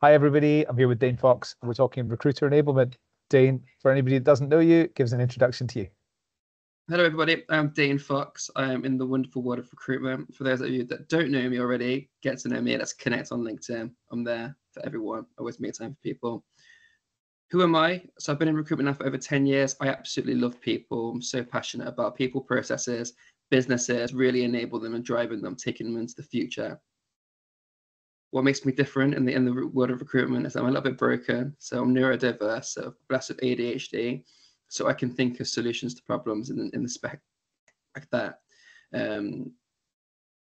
Hi, everybody. I'm here with Daen Fox, and we're talking recruiter enablement. Daen, for anybody that doesn't know you, gives an introduction to you. Hello, everybody. I'm Daen Fox. I am in the wonderful world of recruitment. For those of you that don't know me already, get to know me. Let's connect on LinkedIn. I'm there for everyone. I always make time for people. Who am I? So I've been in recruitment now for over 10 years. I absolutely love people. I'm so passionate about people, processes, businesses, really enable them and driving them, taking them into the future. What makes me different in the world of recruitment is I'm a little bit broken. So I'm neurodiverse, so blessed with ADHD. So I can think of solutions to problems in the spec like that.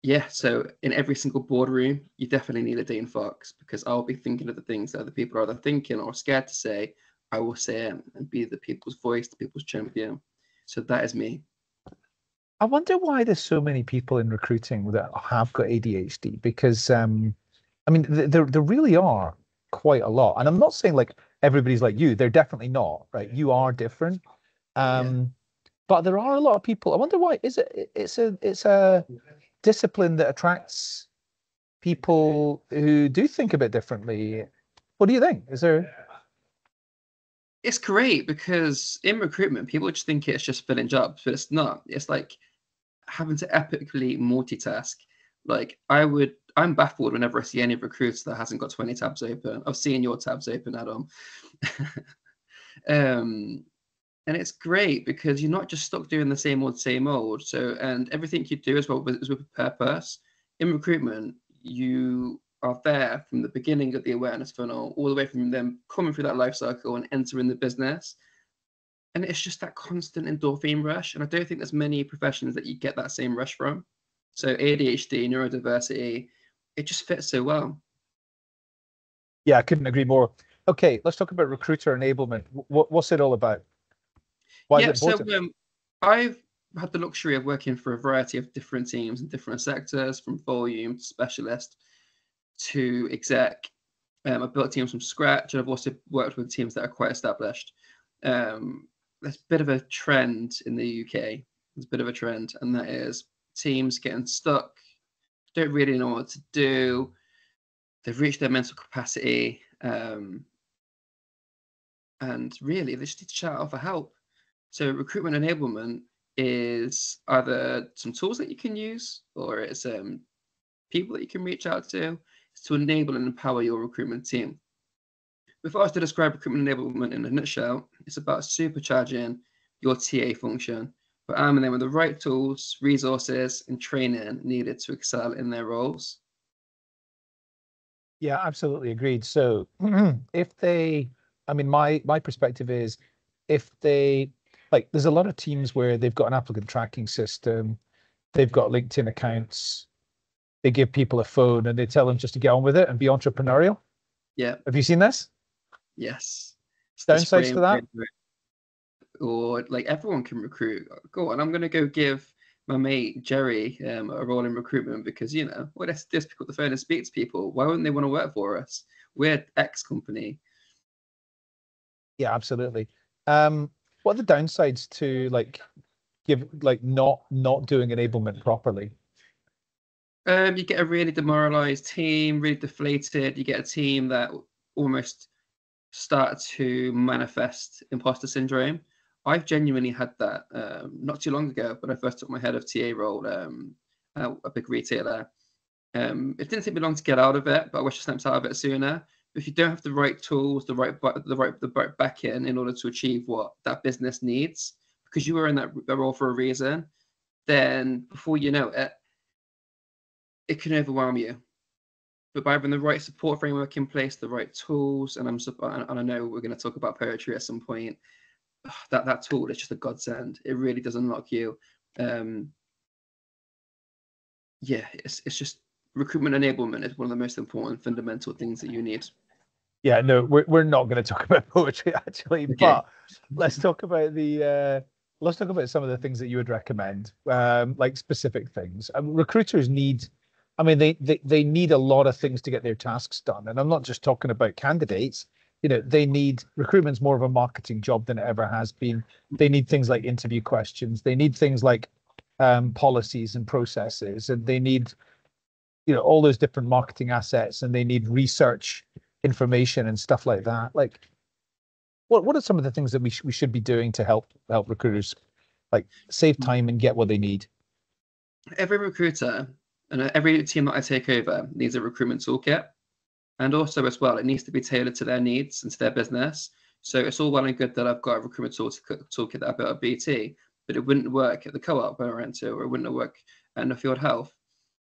Yeah, so in every single boardroom, you definitely need a Daen Fox because I'll be thinking of the things that other people are either thinking or scared to say. I will say it and be the people's voice, the people's champion. So that is me. I wonder why there's so many people in recruiting that have got ADHD because, I mean, there really are quite a lot. And I'm not saying like everybody's like you. They're definitely not, right? You are different. Yeah. But there are a lot of people. I wonder why. It's a discipline that attracts people who do think a bit differently. What do you think? Is there? It's great because in recruitment, people just think it's just filling jobs, but it's not. It's like having to epically multitask. Like I'm baffled whenever I see any recruiter that hasn't got 20 tabs open. I've seen your tabs open, Adam. And it's great because you're not just stuck doing the same old, same old. So, and everything you do as well is with a purpose. In recruitment, you are there from the beginning of the awareness funnel, all the way from them coming through that life cycle and entering the business. And it's just that constant endorphin rush. And I don't think there's many professions that you get that same rush from. So ADHD, neurodiversity, it just fits so well. Yeah, I couldn't agree more. Okay, let's talk about recruiter enablement. What's it all about? Why is it Yeah, so important? I've had the luxury of working for a variety of different teams in different sectors, from volume to specialist to exec. I've built teams from scratch, and I've also worked with teams that are quite established. There's a bit of a trend in the UK. There's a bit of a trend, and that is teams getting stuck, don't really know what to do. They've reached their mental capacity, and really they just need to shout out for help. So recruitment enablement is either some tools that you can use, or it's people that you can reach out to enable and empower your recruitment team. If I was to describe recruitment enablement in a nutshell, it's about supercharging your TA function, but arming them with the right tools, resources, and training needed to excel in their roles. Yeah, absolutely agreed. So if they, I mean, my perspective is if they like, there's a lot of teams where they've got an applicant tracking system, they've got LinkedIn accounts, they give people a phone and they tell them just to get on with it and be entrepreneurial. Yeah, Have you seen this? yes. It's the Downsides spray to and pray, that? or like everyone can recruit. Go on, I'm going to go give my mate Jerry a role in recruitment because, well, let's just pick up the phone and speak to people. Why wouldn't they want to work for us? We're X company. Yeah, absolutely. What are the downsides to like not doing enablement properly? You get a really demoralized team, really deflated. You get a team that almost start to manifest imposter syndrome. I've genuinely had that not too long ago when I first took my head of TA role at a big retailer. It didn't take me long to get out of it, but I wish I snapped out of it sooner. But if you don't have the right tools, the right back in order to achieve what that business needs, because you were in that role for a reason, then before you know it, it can overwhelm you. But by having the right support framework in place, the right tools, and I know we're going to talk about poetry at some point. That tool is just a godsend. It really does unlock you. Yeah, it's just recruitment enablement is one of the most important fundamental things that you need. Yeah, no, we're not going to talk about poetry actually, Okay. but let's talk about let's talk about some of the things that you would recommend, like specific things. Recruiters need, I mean, they need a lot of things to get their tasks done, and I'm not just talking about candidates. They need recruitment's more of a marketing job than it ever has been. They need things like interview questions. They need things like policies and processes, and they need all those different marketing assets, and they need research information and stuff like that. Like, what are some of the things that we should be doing to help recruiters like save time and get what they need? Every recruiter and every team that I take over needs a recruitment toolkit. And also as well, it needs to be tailored to their needs and to their business. So it's all well and good that I've got a recruitment toolkit that I built at BT, but it wouldn't work at the co-op where I went to, or it wouldn't work at Nuffield Health.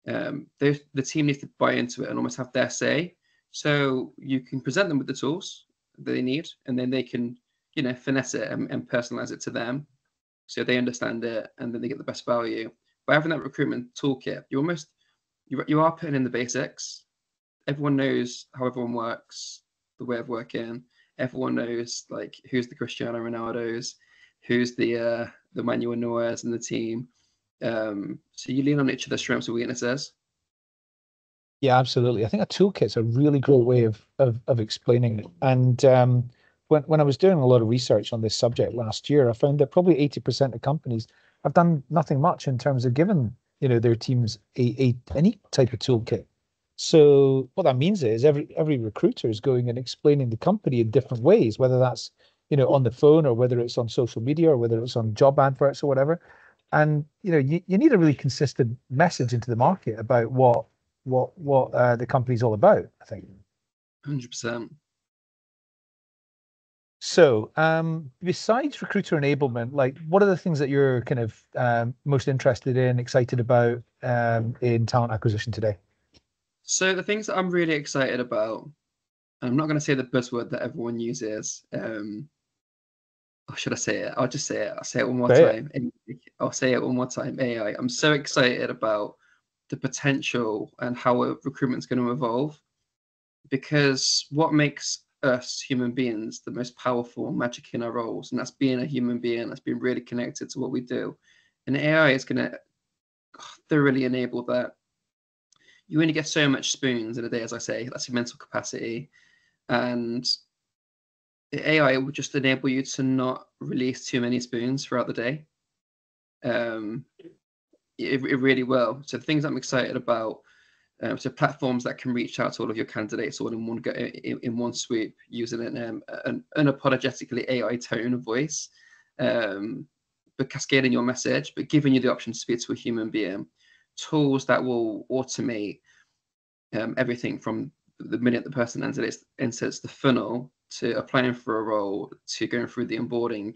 The team needs to buy into it and almost have their say. So you can present them with the tools that they need, and then they can, finesse it and personalize it to them, so they understand it, and then they get the best value. By having that recruitment toolkit, you are putting in the basics. Everyone knows how everyone works, the way of working. Everyone knows like who's the Cristiano Ronaldos, who's the Manuel Neuers in the team. So you lean on each of their strengths and weaknesses. Yeah, absolutely. I think a toolkit's a really great way of explaining it. And when I was doing a lot of research on this subject last year, I found that probably 80% of companies have done nothing much in terms of giving, their teams any type of toolkit. So what that means is every recruiter is going and explaining the company in different ways, whether that's, on the phone, or whether it's on social media, or whether it's on job adverts or whatever. And you need a really consistent message into the market about what the company's all about, I think. 100%. So, besides recruiter enablement, like what are the things that you're kind of most interested in, excited about in talent acquisition today? So the things that I'm really excited about, and I'm not going to say the buzzword that everyone uses. Or should I say it? I'll just say it. I'll say it one more Say time. I'll say it one more time. AI. I'm so excited about the potential and how recruitment's going to evolve, because what makes us human beings the most powerful magic in our roles, and that's being a human being, that's being really connected to what we do. And AI is going to thoroughly enable that. You only get so much spoons in a day, as I say. That's your mental capacity. And AI will just enable you to not release too many spoons throughout the day. It really will. So the things I'm excited about, so platforms that can reach out to all of your candidates all in one go, in one sweep, using an unapologetically AI tone of voice, but cascading your message, but giving you the option to speak to a human being. Tools that will automate everything from the minute the person enters the funnel to applying for a role to going through the onboarding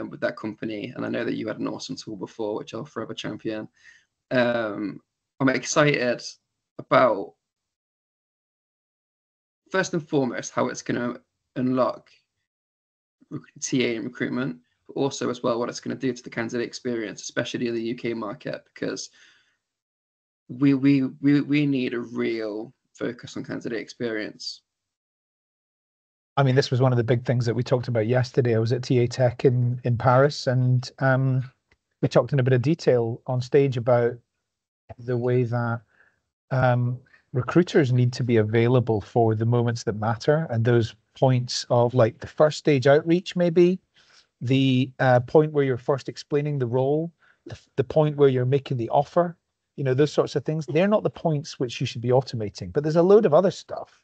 with that company. And I know that you had an awesome tool before, which I'll forever champion. I'm excited about, first and foremost, how it's going to unlock TA and recruitment, but also as well what it's going to do to the candidate experience, especially in the UK market, because we need a real focus on candidate experience. I mean, this was one of the big things that we talked about yesterday. I was at TA Tech in Paris, and we talked in a bit of detail on stage about the way that recruiters need to be available for the moments that matter, and those points of like the first stage outreach, maybe the point where you're first explaining the role, the point where you're making the offer, those sorts of things. They're not the points which you should be automating, but there's a load of other stuff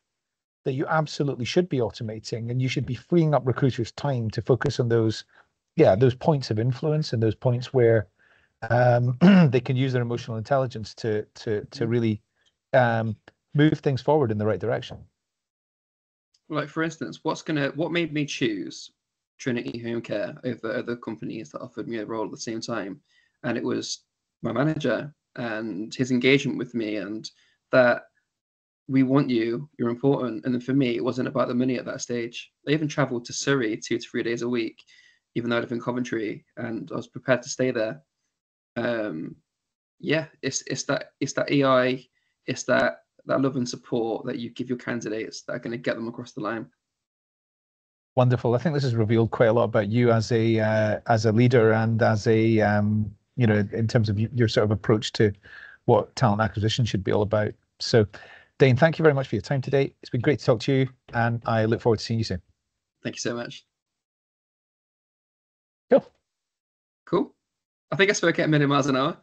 that you absolutely should be automating, and you should be freeing up recruiters' time to focus on those points of influence, and those points where they can use their emotional intelligence to really move things forward in the right direction. Like, for instance, what made me choose Trinity Home Care over other companies that offered me a role at the same time? And it was my manager and his engagement with me, and that we want you, you're important. And then for me, it wasn't about the money at that stage. I even traveled to Surrey 2 to 3 days a week, even though I live in Coventry, and I was prepared to stay there. It's that EI, it's that love and support that you give your candidates that are going to get them across the line. Wonderful. I think this has revealed quite a lot about you as a leader, and as a in terms of your sort of approach to what talent acquisition should be all about. So, Daen, thank you very much for your time today. It's been great to talk to you, and I look forward to seeing you soon. Thank you so much. Cool. Cool. I think I spoke at a million miles an hour.